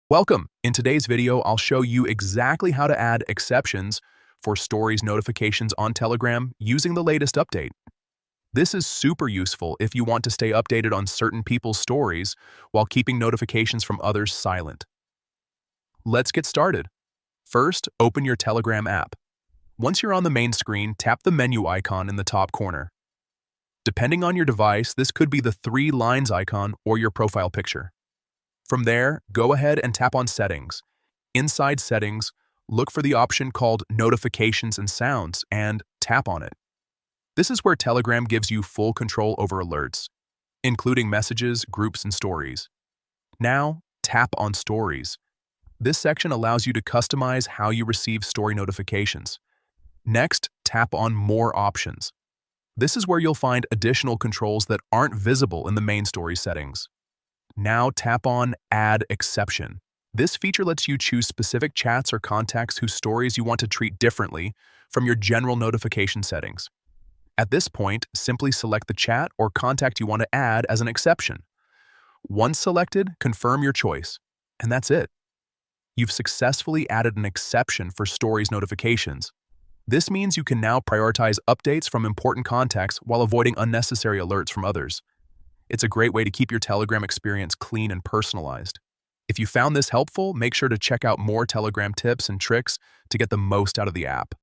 Welcome! In today's video, I'll show you exactly how to add exceptions for Stories notifications on Telegram using the latest update. This is super useful if you want to stay updated on certain people's stories while keeping notifications from others silent. Let's get started. First, open your Telegram app. Once you're on the main screen, tap the menu icon in the top corner. Depending on your device, this could be the three lines icon or your profile picture. From there, go ahead and tap on Settings. Inside Settings, look for the option called Notifications and Sounds and tap on it. This is where Telegram gives you full control over alerts, including messages, groups, and stories. Now, tap on Stories. This section allows you to customize how you receive story notifications. Next, tap on More Options. This is where you'll find additional controls that aren't visible in the main story settings. Now tap on Add Exception. This feature lets you choose specific chats or contacts whose stories you want to treat differently from your general notification settings. At this point, simply select the chat or contact you want to add as an exception. Once selected, confirm your choice, and that's it. You've successfully added an exception for Stories notifications. This means you can now prioritize updates from important contacts while avoiding unnecessary alerts from others. It's a great way to keep your Telegram experience clean and personalized. If you found this helpful, make sure to check out more Telegram tips and tricks to get the most out of the app.